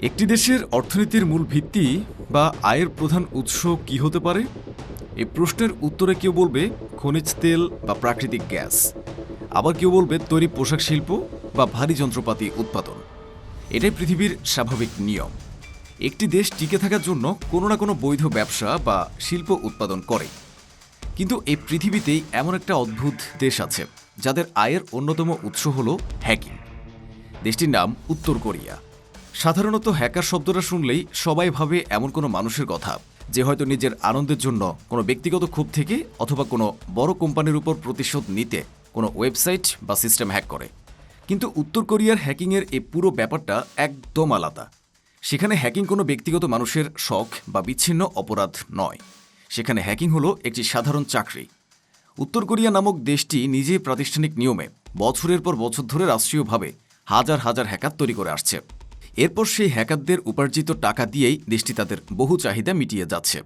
একটি দেশের অর্থনীতির মূল ভিত্তি বা আয়ের প্রধান উৎস কি হতে পারে? এই প্রশ্নের উত্তরে কেউ বলবে খনিজ তেল বা প্রাকৃতিক গ্যাস, আবার কেউ বলবে তৈরি পোশাক শিল্প বা ভারী যন্ত্রপাতি উৎপাদন। এটাই পৃথিবীর স্বাভাবিক নিয়ম। একটি দেশ টিকে থাকার জন্য কোনো না কোনো বৈধ ব্যবসা বা শিল্প উৎপাদন করে। কিন্তু এই পৃথিবীতেই এমন একটা অদ্ভুত দেশ আছে যাদের আয়ের অন্যতম উৎস হল হ্যাকিং। দেশটির নাম উত্তর কোরিয়া। সাধারণত হ্যাকার শব্দটা শুনলেই সবাই ভাবে এমন কোনো মানুষের কথা যে হয়তো নিজের আনন্দের জন্য কোনো ব্যক্তিগত ক্ষোভ থেকে অথবা কোনো বড় কোম্পানির উপর প্রতিশোধ নিতে কোনো ওয়েবসাইট বা সিস্টেম হ্যাক করে। কিন্তু উত্তর কোরিয়ার হ্যাকিংয়ের এই পুরো ব্যাপারটা একদম আলাদা। সেখানে হ্যাকিং কোনো ব্যক্তিগত মানুষের শখ বা বিচ্ছিন্ন অপরাধ নয়। সেখানে হ্যাকিং হলো একটি সাধারণ চাকরি। উত্তর কোরিয়া নামক দেশটি নিজেই প্রাতিষ্ঠানিক নিয়মে বছরের পর বছর ধরে রাষ্ট্রীয়ভাবে হাজার হাজার হ্যাকার তৈরি করে আসছে। এরপর সেই হ্যাকারদের উপার্জিত টাকা দিয়েই দেশটি তাদের বহু চাহিদা মিটিয়ে যাচ্ছে।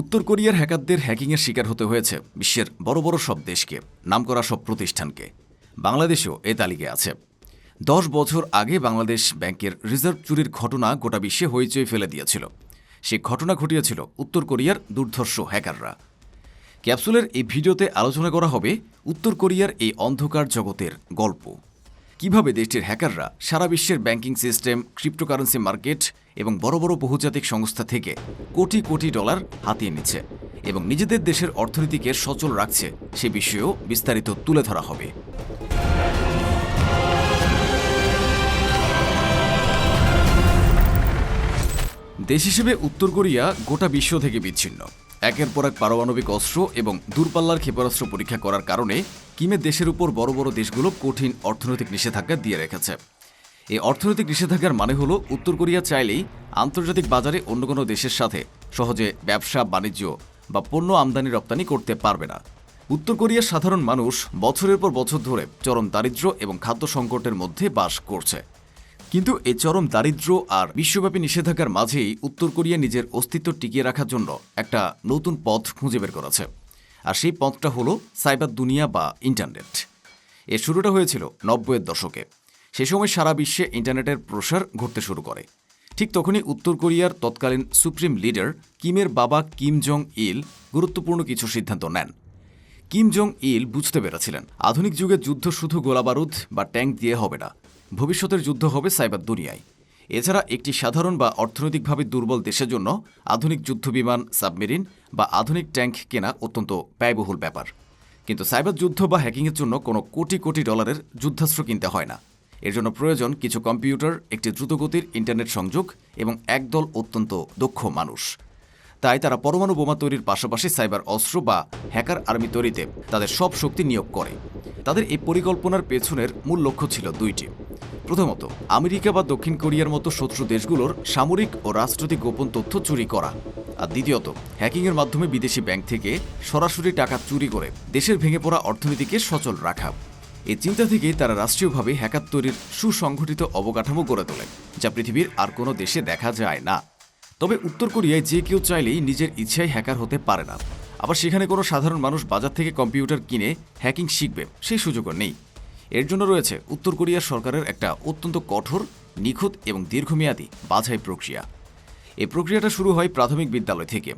উত্তর কোরিয়ার হ্যাকারদের হ্যাকিংয়ের শিকার হতে হয়েছে বিশ্বের বড় বড় সব দেশকে, নামকরা সব প্রতিষ্ঠানকে। বাংলাদেশও এ তালিকায় আছে। 10 বছর আগে বাংলাদেশ ব্যাংকের রিজার্ভ চুরির ঘটনা গোটা বিশ্বে হইচই ফেলে দিয়েছিল। সে ঘটনা ঘটিয়েছিল উত্তর কোরিয়ার দুর্ধর্ষ হ্যাকাররা। ক্যাপসুলের এই ভিডিওতে আলোচনা করা হবে উত্তর কোরিয়ার এই অন্ধকার জগতের গল্প। কিভাবে দেশটির হ্যাকাররা সারা বিশ্বের ব্যাংকিং সিস্টেম, ক্রিপ্টোকারেন্সি মার্কেট এবং বড় বড় বহুজাতিক সংস্থা থেকে কোটি কোটি ডলার হাতিয়ে নিচ্ছে এবং নিজেদের দেশের অর্থনীতিকে সচল রাখছে, সে বিষয়েও বিস্তারিত তুলে ধরা হবে। দেশ হিসেবে উত্তর কোরিয়া গোটা বিশ্ব থেকে বিচ্ছিন্ন। একের পর এক পারমাণবিক অস্ত্র এবং দূরপাল্লার ক্ষেপণাস্ত্র পরীক্ষা করার কারণে কিমের দেশের উপর বড় বড় দেশগুলো কঠিন অর্থনৈতিক নিষেধাজ্ঞা দিয়ে রেখেছে। এই অর্থনৈতিক নিষেধাজ্ঞার মানে হলো উত্তর কোরিয়া চাইলেই আন্তর্জাতিক বাজারে অন্য কোনো দেশের সাথে সহজে ব্যবসা বাণিজ্য বা পণ্য আমদানি রপ্তানি করতে পারবে না। উত্তর কোরিয়ার সাধারণ মানুষ বছরের পর বছর ধরে চরম দারিদ্র্য এবং খাদ্য সংকটের মধ্যে বাস করছে। কিন্তু এই চরম দারিদ্র্য আর বিশ্বব্যাপী নিষেধাজ্ঞার মাঝেই উত্তর কোরিয়া নিজের অস্তিত্ব টিকিয়ে রাখার জন্য একটা নতুন পথ খুঁজে বের করেছে। আর সেই পথটা হলো সাইবার দুনিয়া বা ইন্টারনেট। এর শুরুটা হয়েছিল 90-এর দশকে। সে সময় সারা বিশ্বে ইন্টারনেটের প্রসার ঘটতে শুরু করে। ঠিক তখনই উত্তর কোরিয়ার তৎকালীন সুপ্রিম লিডার কিমের বাবা কিম জং ইল গুরুত্বপূর্ণ কিছু সিদ্ধান্ত নেন। কিম জং ইল বুঝতে পেরেছিলেন আধুনিক যুগে যুদ্ধ শুধু গোলাবারুদ বা ট্যাঙ্ক দিয়ে হবে না, ভবিষ্যতের যুদ্ধ হবে সাইবার দুনিয়ায়। এছাড়া একটি সাধারণ বা অর্থনৈতিকভাবে দুর্বল দেশের জন্য আধুনিক যুদ্ধবিমান, সাবমেরিন বা আধুনিক ট্যাঙ্ক কেনা অত্যন্ত ব্যয়বহুল ব্যাপার। কিন্তু সাইবার যুদ্ধ বা হ্যাকিংয়ের জন্য কোনো কোটি কোটি ডলারের যুদ্ধাস্ত্র কিনতে হয় না। এর জন্য প্রয়োজন কিছু কম্পিউটার, একটি দ্রুতগতির ইন্টারনেট সংযোগ এবং একদল অত্যন্ত দক্ষ মানুষ। তাই তারা পরমাণু বোমা তৈরির পাশাপাশি সাইবার অস্ত্র বা হ্যাকার আর্মি তৈরিতে তাদের সব শক্তি নিয়োগ করে। তাদের এই পরিকল্পনার পেছনের মূল লক্ষ্য ছিল দুইটি। প্রথমত, আমেরিকা বা দক্ষিণ কোরিয়ার মতো শত্রু দেশগুলোর সামরিক ও রাজনৈতিক গোপন তথ্য চুরি করা। আর দ্বিতীয়ত, হ্যাকিংয়ের মাধ্যমে বিদেশি ব্যাংক থেকে সরাসরি টাকা চুরি করে দেশের ভেঙে পড়া অর্থনীতিকে সচল রাখা। এই চিন্তা থেকেই তারা রাষ্ট্রীয়ভাবে হ্যাকার তৈরির সুসংগঠিত অবকাঠামো গড়ে তোলে, যা পৃথিবীর আর কোনো দেশে দেখা যায় না। তবে উত্তর কোরিয়ায় যে কেউ চাইলেই নিজের ইচ্ছায় হ্যাকার হতে পারে না। আবার সেখানে কোনো সাধারণ মানুষ বাজার থেকে কম্পিউটার কিনে হ্যাকিং শিখবে সেই সুযোগও নেই। এর জন্য রয়েছে উত্তর কোরিয়া সরকারের একটা অত্যন্ত কঠোর, নিখুঁত এবং দীর্ঘমেয়াদী বাছাই প্রক্রিয়া। এই প্রক্রিয়াটা শুরু হয় প্রাথমিক বিদ্যালয় থেকে।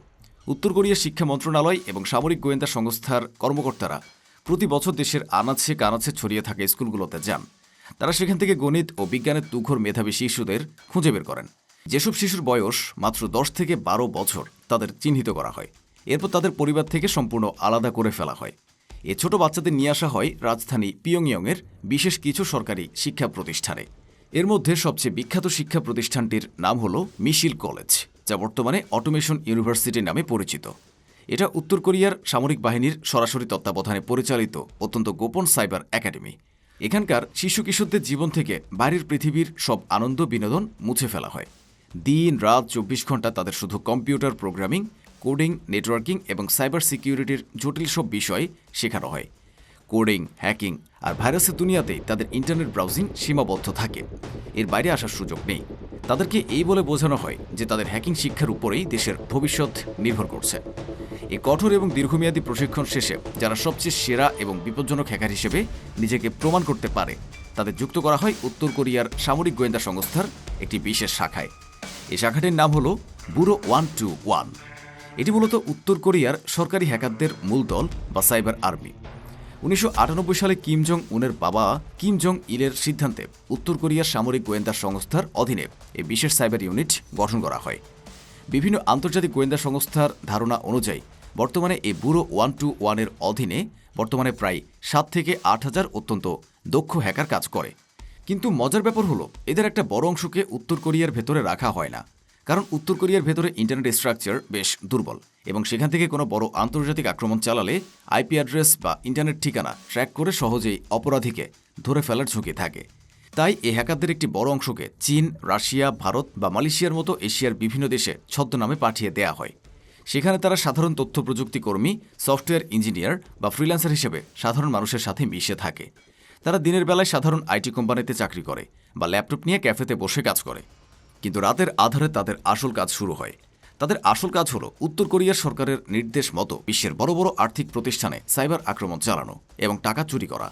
উত্তর কোরিয়ার শিক্ষা মন্ত্রণালয় এবং সামরিক গোয়েন্দা সংস্থার কর্মকর্তারা প্রতি বছর দেশের আনাচে কানাচে ছড়িয়ে থাকা স্কুলগুলোতে যান। তারা সেখান থেকে গণিত ও বিজ্ঞানের তুখোড় মেধাবী শিশুদের খুঁজে বের করেন। যেসব শিশুর বয়স মাত্র 10 থেকে 12 বছর তাদের চিহ্নিত করা হয়। এরপর তাদের পরিবার থেকে সম্পূর্ণ আলাদা করে ফেলা হয়। এ ছোট বাচ্চাদের নিয়ে আসা হয় রাজধানী পিয়ংইয়ংয়ের বিশেষ কিছু সরকারি শিক্ষা প্রতিষ্ঠানে। এর মধ্যে সবচেয়ে বিখ্যাত শিক্ষা প্রতিষ্ঠানটির নাম হল মিশিল কলেজ, যা বর্তমানে অটোমেশন ইউনিভার্সিটি নামে পরিচিত। এটা উত্তর কোরিয়ার সামরিক বাহিনীর সরাসরি তত্ত্বাবধানে পরিচালিত অত্যন্ত গোপন সাইবার একাডেমি। এখানকার শিশু কিশোরদের জীবন থেকে বাইরের পৃথিবীর সব আনন্দ বিনোদন মুছে ফেলা হয়। দিন রাত 24 ঘন্টা তাদের শুধু কম্পিউটার প্রোগ্রামিং, কোডিং, নেটওয়ার্কিং এবং সাইবার সিকিউরিটির জটিল সব বিষয় শেখানো হয়। কোডিং, হ্যাকিং আর ভাইরাসের দুনিয়াতেই তাদের ইন্টারনেট ব্রাউজিং সীমাবদ্ধ থাকে। এর বাইরে আসার সুযোগ নেই। তাদেরকে এই বলে বোঝানো হয় যে তাদের হ্যাকিং শিক্ষার উপরেই দেশের ভবিষ্যৎ নির্ভর করছে। এই কঠোর এবং দীর্ঘমেয়াদী প্রশিক্ষণ শেষে যারা সবচেয়ে সেরা এবং বিপজ্জনক হ্যাকার হিসেবে নিজেকে প্রমাণ করতে পারে, তাদের যুক্ত করা হয় উত্তর কোরিয়ার সামরিক গোয়েন্দা সংস্থার একটি বিশেষ শাখায়। এই শাখাটির নাম হল ব্যুরো 121। এটি মূলত উত্তর কোরিয়ার সরকারি হ্যাকারদের মূল দল বা সাইবার আর্মি। 1998 সালে কিম জং উনের বাবা কিম জং ইলের সিদ্ধান্তে উত্তর কোরিয়ার সামরিক গোয়েন্দা সংস্থার অধীনে এই বিশেষ সাইবার ইউনিট গঠন করা হয়। বিভিন্ন আন্তর্জাতিক গোয়েন্দা সংস্থার ধারণা অনুযায়ী বর্তমানে এই ব্যুরো 121-এর অধীনে বর্তমানে প্রায় 7 থেকে 8 হাজার অত্যন্ত দক্ষ হ্যাকার কাজ করে। কিন্তু মজার ব্যাপার হলো এদের একটা বড় অংশকে উত্তর কোরিয়ার ভেতরে রাখা হয় না, কারণ উত্তর কোরিয়ার ভেতরে ইন্টারনেট স্ট্রাকচার বেশ দুর্বল এবং সেখান থেকে কোনো বড় আন্তর্জাতিক আক্রমণ চালালে আইপি অ্যাড্রেস বা ইন্টারনেট ঠিকানা ট্র্যাক করে সহজেই অপরাধীকে ধরে ফেলার ঝুঁকি থাকে। তাই এই হ্যাকারদের একটি বড় অংশকে চীন, রাশিয়া, ভারত বা মালয়েশিয়ার মতো এশিয়ার বিভিন্ন দেশে ছদ্মনামে পাঠিয়ে দেয়া হয়। সেখানে তারা সাধারণ তথ্য প্রযুক্তি কর্মী, সফটওয়্যার ইঞ্জিনিয়ার বা ফ্রিল্যান্সার হিসেবে সাধারণ মানুষের সাথে মিশে থাকে। তারা দিনের বেলায় সাধারণ আইটি কোম্পানিতে চাকরি করে বা ল্যাপটপ নিয়ে ক্যাফেতে বসে কাজ করে, কিন্তু রাতের আধারে তাদের আসল কাজ শুরু হয়। তাদের আসল কাজ হলো উত্তর কোরিয়ার সরকারের নির্দেশ মতো বিশ্বের বড় বড় আর্থিক প্রতিষ্ঠানে সাইবার আক্রমণ চালানো এবং টাকা চুরি করা।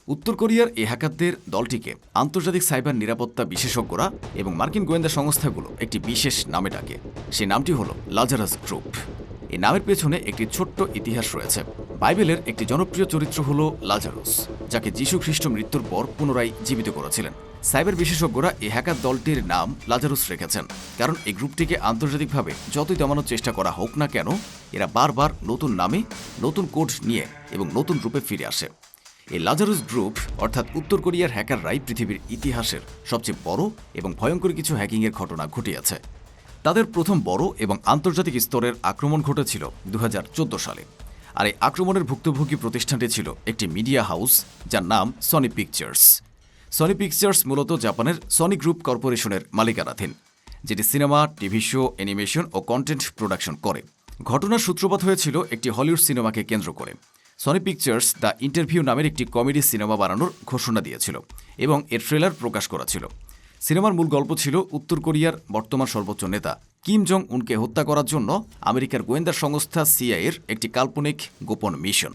উত্তর কোরিয়ার এই হ্যাকারদের দলটিকে আন্তর্জাতিক সাইবার নিরাপত্তা বিশেষজ্ঞরা এবং মার্কিন গোয়েন্দা সংস্থাগুলো একটি বিশেষ নামে ডাকে। সেই নামটি হলো লাজারাস গ্রুপ। এই নামের পেছনে একটি ছোট্ট ইতিহাস রয়েছে। বাইবেলের একটি জনপ্রিয় চরিত্র হল লাজারুস, যাকে যীশু খ্রিস্ট মৃত্যুর পর পুনরায় জীবিত করেছিলেন। সাইবার বিশেষজ্ঞরা এই হ্যাকার দলটির নাম লাজারুস রেখেছেন, কারণ এই গ্রুপটিকে আন্তর্জাতিকভাবে যতই দমানোর চেষ্টা করা হোক না কেন, এরা বারবার নতুন নামে, নতুন কোড নিয়ে এবং নতুন রূপে ফিরে আসে। এই লাজারুস গ্রুপ অর্থাৎ উত্তর কোরিয়ার হ্যাকাররাই পৃথিবীর ইতিহাসের সবচেয়ে বড় এবং ভয়ঙ্কর কিছু হ্যাকিংয়ের ঘটনা ঘটিয়েছে। তাদের প্রথম বড় এবং আন্তর্জাতিক স্তরের আক্রমণ ঘটেছিল 2014 সালে। আর এই আক্রমণের ভুক্তভোগী প্রতিষ্ঠানটি ছিল একটি মিডিয়া হাউস যার নাম সনি পিকচার্স। সনি পিকচার্স মূলত জাপানের সনি গ্রুপ কর্পোরেশনের মালিকানাধীন, যেটি সিনেমা, টিভি শো, অ্যানিমেশন ও কন্টেন্ট প্রোডাকশন করে। ঘটনার সূত্রপাত হয়েছিল একটি হলিউড সিনেমাকে কেন্দ্র করে। সনি পিকচার্স দ্য ইন্টারভিউ নামের একটি কমেডি সিনেমা বানানোর ঘোষণা দিয়েছিল এবং এর ট্রেলার প্রকাশ করা ছিল। সিনেমার মূল গল্প ছিল উত্তর কোরিয়ার বর্তমান সর্বোচ্চ নেতা কিম জং উনকে হত্যা করার জন্য আমেরিকার গোয়েন্দা সংস্থা সিআইএর একটি কাল্পনিক গোপন মিশন।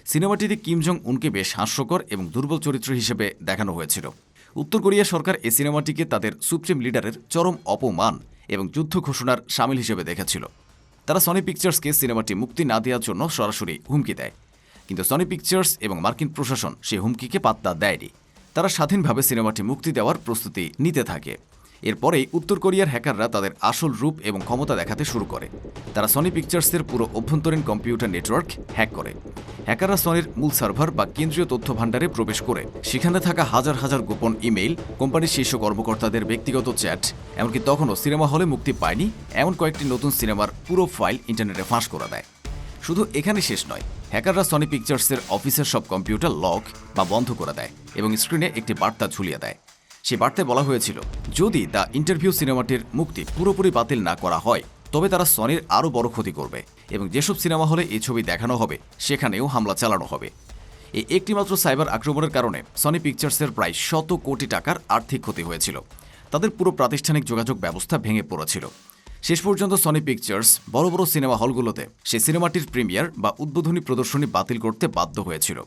সিনেমাটিতে কিম জং উনকে বেশ হাস্যকর এবং দুর্বল চরিত্র হিসেবে দেখানো হয়েছিল। উত্তর কোরিয়া সরকার এই সিনেমাটিকে তাদের সুপ্রিম লিডারের চরম অপমান এবং যুদ্ধ ঘোষণার সামিল হিসেবে দেখেছিল। তারা সনি পিকচার্সকে সিনেমাটি মুক্তি না দেওয়ার জন্য সরাসরি হুমকি দেয়, কিন্তু সনি পিকচার্স এবং মার্কিন প্রশাসন সেই হুমকিকে পাত্তা দেয়নি। তারা স্বাধীনভাবে সিনেমাটি মুক্তি দেওয়ার প্রস্তুতি নিতে থাকে। এরপরেই উত্তর কোরিয়ার হ্যাকাররা তাদের আসল রূপ এবং ক্ষমতা দেখাতে শুরু করে। তারা সনি পিকচার্সের পুরো অভ্যন্তরীণ কম্পিউটার নেটওয়ার্ক হ্যাক করে। হ্যাকাররা সনির মূল সার্ভার বা কেন্দ্রীয় তথ্য ভাণ্ডারে প্রবেশ করে সেখানে থাকা হাজার হাজার গোপন ইমেইল, কোম্পানির শীর্ষ কর্মকর্তাদের ব্যক্তিগত চ্যাট, এমনকি তখনও সিনেমা হলে মুক্তি পায়নি এমন কয়েকটি নতুন সিনেমার পুরো ফাইল ইন্টারনেটে ফাঁস করে দেয়। শুধু এখানে শেষ নয়, হ্যাকাররা সনি পিকচার্সের অফিসের সব কম্পিউটার লক বা বন্ধ করে দেয় এবং স্ক্রিনে একটি বার্তা ঝুলিয়ে দেয়। সেই বার্তায় বলা হয়েছিল, যদি দ্য ইন্টারভিউ সিনেমাটির মুক্তি পুরোপুরি বাতিল না করা হয় তবে তারা সনির আরও বড় ক্ষতি করবে এবং যেসব সিনেমা হলে এই ছবি দেখানো হবে সেখানেও হামলা চালানো হবে। এই একটিমাত্র সাইবার আক্রমণের কারণে সনি পিকচার্সের প্রায় 100 কোটি টাকার আর্থিক ক্ষতি হয়েছিল। তাদের পুরো প্রাতিষ্ঠানিক যোগাযোগ ব্যবস্থা ভেঙে পড়েছিল। শেষ পর্যন্ত সনি পিকচার্স বড় বড় সিনেমা হলগুলোতে সেই সিনেমাটির প্রিমিয়ার বা উদ্বোধনী প্রদর্শনী বাতিল করতে বাধ্য হয়েছিল।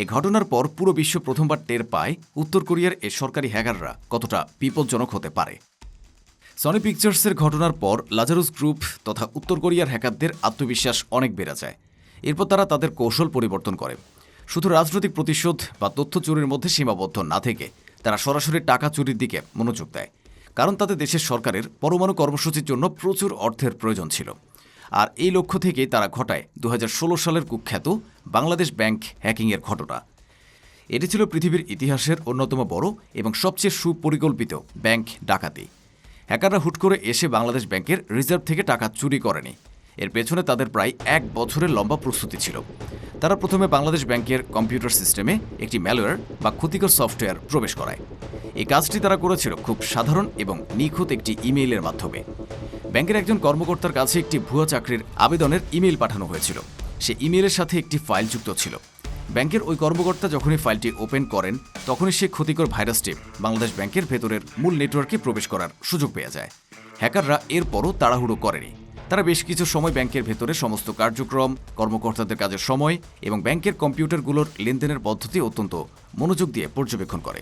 এই ঘটনার পর পুরো বিশ্ব প্রথমবার টের পায় উত্তর কোরিয়ার এই সরকারি হ্যাকাররা কতটা বিপজ্জনক হতে পারে। সনি পিকচার্সের ঘটনার পর লাজারুস গ্রুপ তথা উত্তর কোরিয়ার হ্যাকারদের আত্মবিশ্বাস অনেক বেড়ে যায়। এরপর তারা তাদের কৌশল পরিবর্তন করে। শুধু রাজনৈতিক প্রতিশোধ বা তথ্য চুরির মধ্যে সীমাবদ্ধ না থেকে তারা সরাসরি টাকা চুরির দিকে মনোযোগ দেয়, কারণ তাদের দেশের সরকারের পরমাণু কর্মসূচির জন্য প্রচুর অর্থের প্রয়োজন ছিল। আর এই লক্ষ্য থেকেই তারা ঘটায় 2016 সালের কুখ্যাত বাংলাদেশ ব্যাংক হ্যাকিংয়ের ঘটনা। এটি ছিল পৃথিবীর ইতিহাসের অন্যতম বড় এবং সবচেয়ে সুপরিকল্পিত ব্যাংক ডাকাতি। হ্যাকাররা হুট করে এসে বাংলাদেশ ব্যাংকের রিজার্ভ থেকে টাকা চুরি করেনি। এর পেছনে তাদের প্রায় 1 বছরের লম্বা প্রস্তুতি ছিল। তারা প্রথমে বাংলাদেশ ব্যাংকের কম্পিউটার সিস্টেমে একটি ম্যালওয়্যার বা ক্ষতিকর সফটওয়্যার প্রবেশ করায়। এই কাজটি তারা করেছিল খুব সাধারণ এবং নিখুঁত একটি ইমেইলের মাধ্যমে। ব্যাংকের একজন কর্মকর্তার কাছে একটি ভুয়া চাকরির আবেদনের ইমেইল পাঠানো হয়েছিল। সে ইমেইলের সাথে একটি ফাইল যুক্ত ছিল। ব্যাংকের ওই কর্মকর্তা যখনই ফাইলটি ওপেন করেন তখনই সে ক্ষতিকর ভাইরাসটি বাংলাদেশ ব্যাংকের ভেতরের মূল নেটওয়ার্কে প্রবেশ করার সুযোগ পেয়ে যায়। হ্যাকাররা এরপরও তাড়াহুড়ো করেনি। তারা বেশ কিছু সময় ব্যাংকের ভেতরে সমস্ত কার্যক্রম, কর্মকর্তাদের কাজের সময় এবং ব্যাংকের কম্পিউটারগুলোর লেনদেনের পদ্ধতি অত্যন্ত মনোযোগ দিয়ে পর্যবেক্ষণ করে।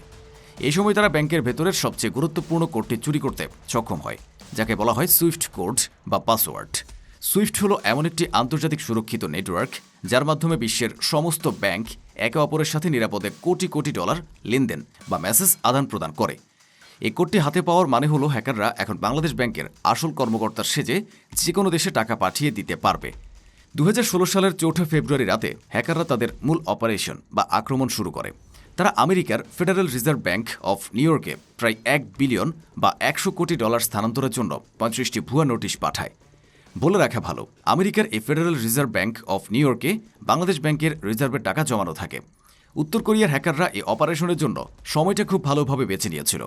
এই সময় তারা ব্যাংকের ভেতরের সবচেয়ে গুরুত্বপূর্ণ কোডটি চুরি করতে সক্ষম হয়, যাকে বলা হয় সুইফট কোড বা পাসওয়ার্ড। সুইফট হলো এমন একটি আন্তর্জাতিক সুরক্ষিত নেটওয়ার্ক যার মাধ্যমে বিশ্বের সমস্ত ব্যাংক একে অপরের সাথে নিরাপদে কোটি কোটি ডলার লেনদেন বা মেসেজ আদান প্রদান করে। এই কোডটি হাতে পাওয়ার মানে হলো হ্যাকাররা এখন বাংলাদেশ ব্যাংকের আসল কর্মকর্তার সেজে যে কোনো দেশে টাকা পাঠিয়ে দিতে পারবে। 2016 সালের 4 ফেব্রুয়ারি রাতে হ্যাকাররা তাদের মূল অপারেশন বা আক্রমণ শুরু করে। তারা আমেরিকার federal reserve bank of new ইয়র্কে প্রায় $1 বিলিয়ন বা 100 কোটি ডলার স্থানান্তরের জন্য 35টি ভুয়া নোটিশ পাঠায়। বলে রাখা ভালো, আমেরিকার এই federal reserve bank of new ইয়র্কে বাংলাদেশ ব্যাংকের রিজার্ভের টাকা জমানো থাকে। উত্তর কোরিয়ার হ্যাকাররা এই অপারেশনের জন্য সময়টা খুব ভালোভাবে বেছে নিয়েছিল।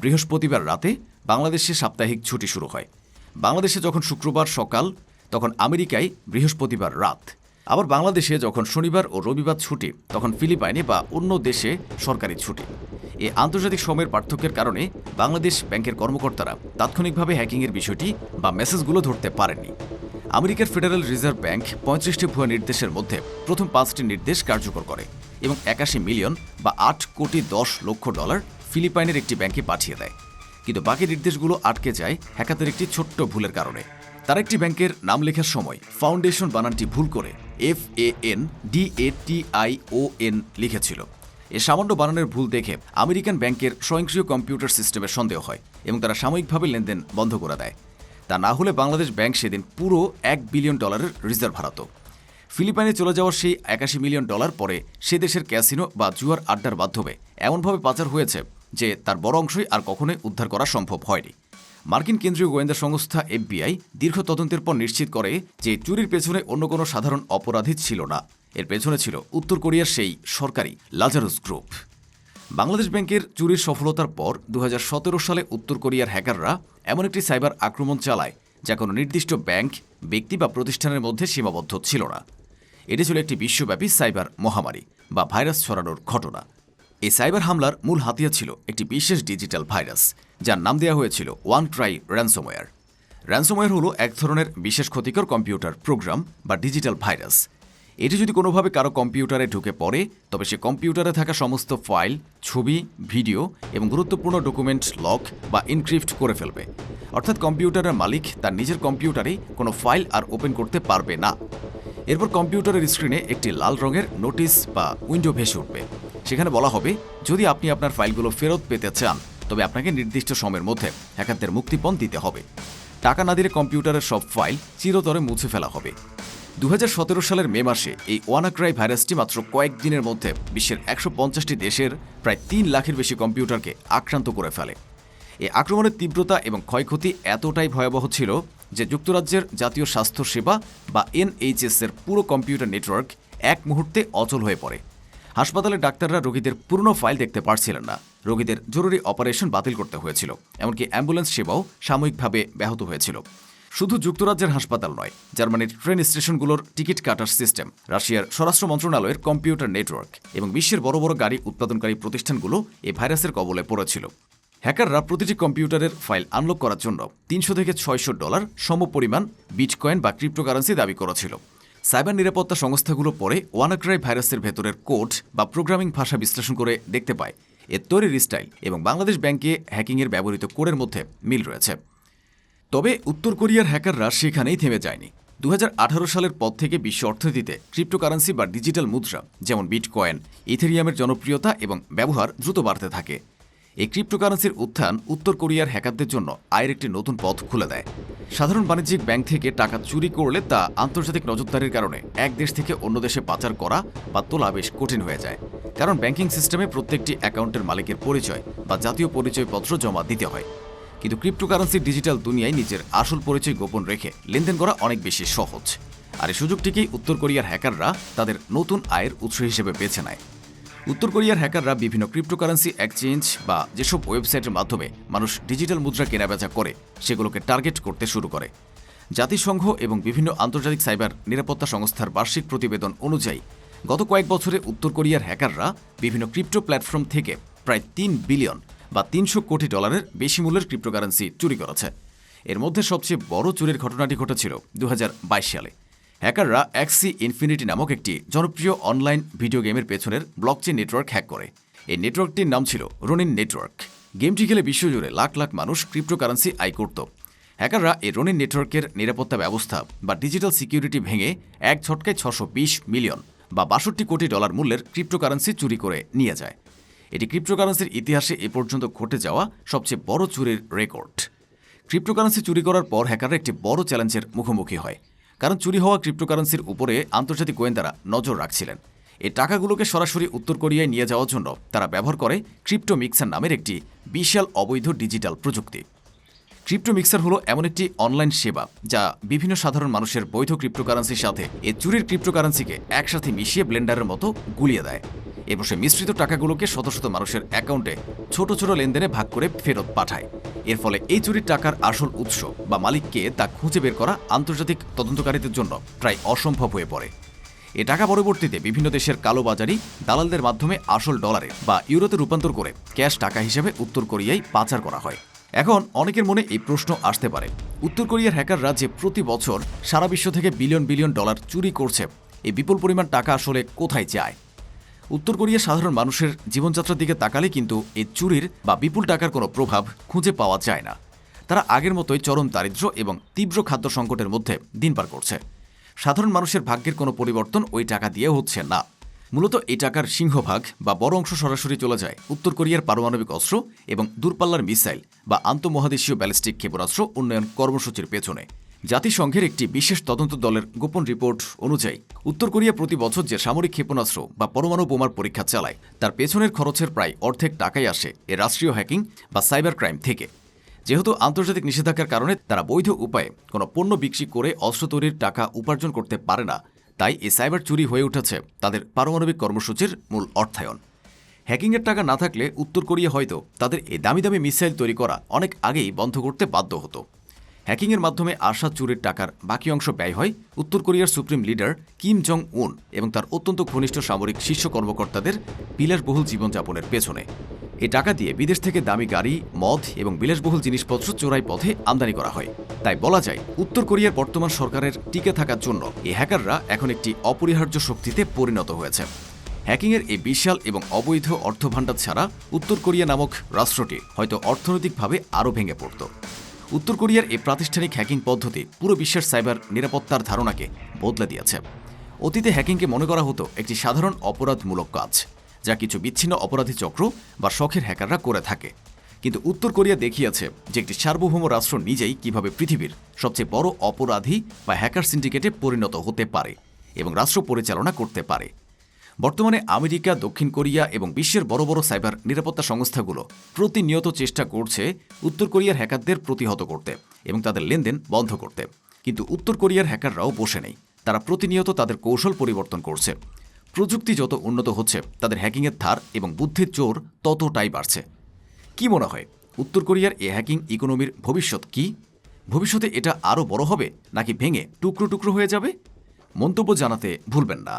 বৃহস্পতিবার রাতে বাংলাদেশে সাপ্তাহিক ছুটি শুরু হয়। বাংলাদেশে যখন শুক্রবার সকাল, তখন আমেরিকায় বৃহস্পতিবার রাত। আবার বাংলাদেশে যখন শনিবার ও রবিবার ছুটি, তখন ফিলিপাইনে বা অন্য দেশে সরকারি ছুটি। এই আন্তর্জাতিক সময়ের পার্থক্যের কারণে বাংলাদেশ ব্যাংকের কর্মকর্তারা তাৎক্ষণিকভাবে হ্যাকিংয়ের বিষয়টি বা মেসেজগুলো ধরতে পারেননি। আমেরিকার ফেডারেল রিজার্ভ ব্যাংক 35টি ভুয়া নির্দেশের মধ্যে প্রথম 5টি নির্দেশ কার্যকর করে এবং 81 মিলিয়ন বা 8 কোটি 10 লক্ষ ডলার ফিলিপাইনের একটি ব্যাংকে পাঠিয়ে দেয়। কিন্তু বাকি নির্দেশগুলো আটকে যায় হ্যাকারদের একটি ছোট্ট ভুলের কারণে। তারা একটি ব্যাংকের নাম লেখার সময় ফাউন্ডেশন বানানটি ভুল করে FANDATION লিখেছিল। এ সামান্য বানানের ভুল দেখে আমেরিকান ব্যাংকের স্বয়ংক্রিয় কম্পিউটার সিস্টেমের সন্দেহ হয় এবং তারা সাময়িকভাবে লেনদেন বন্ধ করে দেয়। তা না হলে বাংলাদেশ ব্যাংক সেদিন পুরো $1 বিলিয়ন রিজার্ভ হারাত। ফিলিপাইনে চলে যাওয়ার সেই 81 মিলিয়ন ডলার পরে সে দেশের ক্যাসিনো বা জুয়ার আড্ডার মাধ্যমে এমনভাবে পাচার হয়েছে যে তার বড় অংশই আর কখনোই উদ্ধার করা সম্ভব হয়নি। মার্কিন কেন্দ্রীয় গোয়েন্দা সংস্থা FBI দীর্ঘ তদন্তের পর নিশ্চিত করে যে চুরির পেছনে অন্য কোনো সাধারণ অপরাধী ছিল না, এর পেছনে ছিল উত্তর কোরিয়ার সেই সরকারি লাজারুস গ্রুপ। বাংলাদেশ ব্যাংকের চুরির সফলতার পর 2017 সালে উত্তর কোরিয়ার হ্যাকাররা এমন একটি সাইবার আক্রমণ চালায় যা কোনো নির্দিষ্ট ব্যাংক, ব্যক্তি বা প্রতিষ্ঠানের মধ্যে সীমাবদ্ধ ছিল না। এটি ছিল একটি বিশ্বব্যাপী সাইবার মহামারী বা ভাইরাস ছড়ানোর ঘটনা। এই সাইবার হামলার মূল হাতিয়ার ছিল একটি বিশেষ ডিজিটাল ভাইরাস যার নাম দেওয়া হয়েছিল ওয়ানক্রাই র্যানসমওয়্যার। র্যানসমওয়্যার হলো এক ধরনের বিশেষ ক্ষতিকর কম্পিউটার প্রোগ্রাম বা ডিজিটাল ভাইরাস। এটি যদি কোনোভাবে কারো কম্পিউটারে ঢুকে পড়ে, তবে সে কম্পিউটারে থাকা সমস্ত ফাইল, ছবি, ভিডিও এবং গুরুত্বপূর্ণ ডকুমেন্ট লক বা ইনক্রিপ্ট করে ফেলবে। অর্থাৎ কম্পিউটারের মালিক তার নিজের কম্পিউটারে কোনো ফাইল আর ওপেন করতে পারবে না। এরপর কম্পিউটারের স্ক্রিনে একটি লাল রঙের নোটিশ বা উইন্ডো ভেসে উঠবে। সেখানে বলা হবে, যদি আপনি আপনার ফাইলগুলো ফেরত পেতে চান তবে আপনাকে নির্দিষ্ট সময়ের মধ্যে হ্যাকারদের মুক্তিপণ দিতে হবে। টাকা না দিলে কম্পিউটারের সব ফাইল চিরতরে মুছে ফেলা হবে। 2017 সালের মে মাসে এই ওয়ানাক্রাই ভাইরাসটি মাত্র কয়েকদিনের মধ্যে বিশ্বের 150টি দেশের প্রায় 3 লাখের বেশি কম্পিউটারকে আক্রান্ত করে ফেলে। এই আক্রমণের তীব্রতা এবং ক্ষয়ক্ষতি এতটাই ভয়াবহ ছিল যে যুক্তরাজ্যের জাতীয় স্বাস্থ্য সেবা বা NHS এর পুরো কম্পিউটার নেটওয়ার্ক এক মুহূর্তে অচল হয়ে পড়ে। হাসপাতালের ডাক্তাররা রোগীদের পুরনো ফাইল দেখতে পারছিলেন না, রোগীদের জরুরি অপারেশন বাতিল করতে হয়েছিল, এমনকি অ্যাম্বুলেন্স সেবাও সাময়িকভাবে ব্যাহত হয়েছিল। শুধু যুক্তরাজ্যের হাসপাতাল নয়, জার্মানির ট্রেন স্টেশনগুলোর টিকিট কাটার সিস্টেম, রাশিয়ার স্বরাষ্ট্র মন্ত্রণালয়ের কম্পিউটার নেটওয়ার্ক এবং বিশ্বের বড় বড় গাড়ি উৎপাদনকারী প্রতিষ্ঠানগুলো এই ভাইরাসের কবলে পড়েছিল। হ্যাকাররা প্রতিটি কম্পিউটারের ফাইল আনলক করার জন্য $300 থেকে $600 সমপরিমাণ বিটকয়েন বা ক্রিপ্টোকারেন্সি দাবি করেছিল। সাইবার নিরাপত্তা সংস্থাগুলো পরে ওয়ানাক্রাই ভাইরাসের ভেতরের কোড বা প্রোগ্রামিং ভাষা বিশ্লেষণ করে দেখতে পায় এর তৈরির স্টাইল এবং বাংলাদেশ ব্যাংকে হ্যাকিংয়ের ব্যবহৃত কোডের মধ্যে মিল রয়েছে। তবে উত্তর কোরিয়ার হ্যাকাররা সেখানেই থেমে যায়নি। 2018 সালের পর থেকে বিশ্ব অর্থনীতিতে ক্রিপ্টোকারেন্সি বা ডিজিটাল মুদ্রা যেমন বিটকয়েন, ইথেরিয়ামের জনপ্রিয়তা এবং ব্যবহার দ্রুত বাড়তে থাকে। এই ক্রিপ্টোকারেন্সির উত্থান উত্তর কোরিয়ার হ্যাকারদের জন্য আয়ের একটি নতুন পথ খুলে দেয়। সাধারণ বাণিজ্যিক ব্যাংক থেকে টাকা চুরি করলে তা আন্তর্জাতিক নজরদারির কারণে এক দেশ থেকে অন্য দেশে পাচার করা বা তোলা বেশ কঠিন হয়ে যায়, কারণ ব্যাংকিং সিস্টেমে প্রত্যেকটি অ্যাকাউন্টের মালিকের পরিচয় বা জাতীয় পরিচয়পত্র জমা দিতে হয়। কিন্তু ক্রিপ্টোকারেন্সির ডিজিটাল দুনিয়ায় নিজের আসল পরিচয় গোপন রেখে লেনদেন করা অনেক বেশি সহজ। আর এই সুযোগটিকেই উত্তর কোরিয়ার হ্যাকাররা তাদের নতুন আয়ের উৎস হিসেবে বেছে নেয়। উত্তর কোরিয়ার হ্যাকাররা বিভিন্ন ক্রিপ্টোকারেন্সি এক্সচেঞ্জ বা যেসব ওয়েবসাইটের মাধ্যমে মানুষ ডিজিটাল মুদ্রা কেনাবেচা করে সেগুলোকে টার্গেট করতে শুরু করে। জাতিসংঘ এবং বিভিন্ন আন্তর্জাতিক সাইবার নিরাপত্তা সংস্থার বার্ষিক প্রতিবেদন অনুযায়ী গত কয়েক বছরে উত্তর কোরিয়ার হ্যাকাররা বিভিন্ন ক্রিপ্টো প্ল্যাটফর্ম থেকে প্রায় $3 বিলিয়ন বা $300 কোটি বেশি মূল্যের ক্রিপ্টোকারেন্সি চুরি করেছে। এর মধ্যে সবচেয়ে বড় চুরির ঘটনাটি ঘটেছিল 2022 সালে। হ্যাকাররা এক্সি ইনফিনিটি নামক একটি জনপ্রিয় অনলাইন ভিডিও গেমের পেছনের ব্লকচেন নেটওয়ার্ক হ্যাক করে। এই নেটওয়ার্কটির নাম ছিল রোনিন নেটওয়ার্ক। গেমটি খেলে বিশ্বজুড়ে লাখ লাখ মানুষ ক্রিপ্টোকারেন্সি আয় করত। হ্যাকাররা এই রোনিন নেটওয়ার্কের নিরাপত্তা ব্যবস্থা বা ডিজিটাল সিকিউরিটি ভেঙে এক ঝটকায় 620 মিলিয়ন বা 62 কোটি ডলার মূল্যের ক্রিপ্টোকারেন্সি চুরি করে নিয়ে যায়। এটি ক্রিপ্টোকারেন্সির ইতিহাসে এ পর্যন্ত ঘটে যাওয়া সবচেয়ে বড় চুরির রেকর্ড। ক্রিপ্টোকারেন্সি চুরি করার পর হ্যাকাররা একটি বড় চ্যালেঞ্জের মুখোমুখি হয়, কারণ চুরি হওয়া ক্রিপ্টোকারেন্সির উপরে আন্তর্জাতিক গোয়েন্দারা নজর রাখছিলেন। এই টাকাগুলোকে সরাসরি উত্তর কোরিয়ায় নিয়ে যাওয়ার জন্য তারা ব্যবহার করে ক্রিপ্টো মিক্সার নামের একটি বিশাল অবৈধ ডিজিটাল প্রযুক্তি। ক্রিপ্টো মিক্সার হলো এমন একটি অনলাইন সেবা যা বিভিন্ন সাধারণ মানুষের বৈধ ক্রিপ্টোকারেন্সির সাথে এই চুরির ক্রিপ্টোকারেন্সিকে একসাথে মিশিয়ে ব্লেন্ডারের মতো গুলিয়ে দেয়। এরপর সে মিশ্রিত টাকাগুলোকে শত শত মানুষের অ্যাকাউন্টে ছোট ছোট লেনদেনে ভাগ করে ফেরত পাঠায়। এর ফলে এই চুরির টাকার আসল উৎস বা মালিককে তা খুঁজে বের করা আন্তর্জাতিক তদন্তকারীদের জন্য প্রায় অসম্ভব হয়ে পড়ে। এ টাকা পরবর্তীতে বিভিন্ন দেশের কালোবাজারি দালালদের মাধ্যমে আসল ডলারে বা ইউরোতে রূপান্তর করে ক্যাশ টাকা হিসেবে উত্তর কোরিয়ায় পাচার করা হয়। এখন অনেকের মনে এই প্রশ্ন আসতে পারে, উত্তর কোরিয়ার হ্যাকাররা যে প্রতি বছর সারা বিশ্ব থেকে বিলিয়ন বিলিয়ন ডলার চুরি করছে, এই বিপুল পরিমাণ টাকা আসলে কোথায় যায়? উত্তর কোরিয়ার সাধারণ মানুষের জীবনযাত্রার দিকে তাকালে কিন্তু এই চুরির বা বিপুল টাকার কোনো প্রভাব খুঁজে পাওয়া যায় না। তারা আগের মতোই চরম দারিদ্র্য এবং তীব্র খাদ্য সংকটের মধ্যে দিন পার করছে। সাধারণ মানুষের ভাগ্যের কোনো পরিবর্তন ওই টাকা দিয়ে হচ্ছে না। মূলত এই টাকার সিংহভাগ বা বড় অংশ সরাসরি চলে যায় উত্তর কোরিয়ার পারমাণবিক অস্ত্র এবং দূরপাল্লার মিসাইল বা আন্তঃমহাদেশীয় ব্যালিস্টিক ক্ষেপণাস্ত্র উন্নয়ন কর্মসূচির পেছনে। জাতিসংঘের একটি বিশেষ তদন্ত দলের গোপন রিপোর্ট অনুযায়ী উত্তর কোরিয়া প্রতি বছর যে সামরিক ক্ষেপণাস্ত্র বা পরমাণু বোমার পরীক্ষা চালায়, তার পেছনের খরচের প্রায় অর্ধেক টাকাই আসে এর রাষ্ট্রীয় হ্যাকিং বা সাইবার ক্রাইম থেকে। যেহেতু আন্তর্জাতিক নিষেধাজ্ঞার কারণে তারা বৈধ উপায়ে কোনো পণ্য বিক্রি করে অস্ত্র তৈরির টাকা উপার্জন করতে পারে না, তাই এই সাইবার চুরি হয়ে উঠেছে তাদের পারমাণবিক কর্মসূচির মূল অর্থায়ন। হ্যাকিংয়ের টাকা না থাকলে উত্তর কোরিয়া হয়তো তাদের এই দামি দামি মিসাইল তৈরি করা অনেক আগেই বন্ধ করতে বাধ্য হতো। হ্যাকিংয়ের মাধ্যমে আসা চুরির টাকার বাকি অংশ ব্যয় হয় উত্তর কোরিয়ার সুপ্রিম লিডার কিম জং উন এবং তার অত্যন্ত ঘনিষ্ঠ সামরিক শীর্ষ কর্মকর্তাদের বিলাসবহুল জীবনযাপনের পেছনে। এই টাকা দিয়ে বিদেশ থেকে দামি গাড়ি, মদ এবং বিলাসবহুল জিনিসপত্র চোরাই পথে আমদানি করা হয়। তাই বলা যায় উত্তর কোরিয়ার বর্তমান সরকারের টিকে থাকার জন্য এই হ্যাকাররা এখন একটি অপরিহার্য শক্তিতে পরিণত হয়েছে। হ্যাকিংয়ের এই বিশাল এবং অবৈধ অর্থভাণ্ডার ছাড়া উত্তর কোরিয়া নামক রাষ্ট্রটি হয়তো অর্থনৈতিকভাবে আরও ভেঙে পড়ত। উত্তর কোরিয়ার এই প্রাতিষ্ঠানিক হ্যাকিং পদ্ধতি পুরো বিশ্বের সাইবার নিরাপত্তার ধারণাকে বদলে দিয়েছে। অতীতে হ্যাকিংকে মনে করা হতো একটি সাধারণ অপরাধমূলক কাজ, যা কিছু বিচ্ছিন্ন অপরাধী চক্র বা শখের হ্যাকাররা করে থাকে। কিন্তু উত্তর কোরিয়া দেখিয়েছে যে একটি সার্বভৌম রাষ্ট্র নিজেই কিভাবে পৃথিবীর সবচেয়ে বড় অপরাধী বা হ্যাকার সিন্ডিকেটে পরিণত হতে পারে এবং রাষ্ট্র পরিচালনা করতে পারে। বর্তমানে আমেরিকা, দক্ষিণ কোরিয়া এবং বিশ্বের বড় বড় সাইবার নিরাপত্তা সংস্থাগুলো প্রতিনিয়ত চেষ্টা করছে উত্তর কোরিয়ার হ্যাকারদের প্রতিহত করতে এবং তাদের লেনদেন বন্ধ করতে। কিন্তু উত্তর কোরিয়ার হ্যাকাররাও বসে নেই, তারা প্রতিনিয়ত তাদের কৌশল পরিবর্তন করছে। প্রযুক্তি যত উন্নত হচ্ছে, তাদের হ্যাকিংয়ের ধার এবং বুদ্ধির জোর ততটাই বাড়ছে। কি মনে হয়, উত্তর কোরিয়ার এই হ্যাকিং ইকোনমির ভবিষ্যৎ কি? ভবিষ্যতে এটা আরও বড় হবে নাকি ভেঙে টুকরো টুকরো হয়ে যাবে? মন্তব্য জানাতে ভুলবেন না।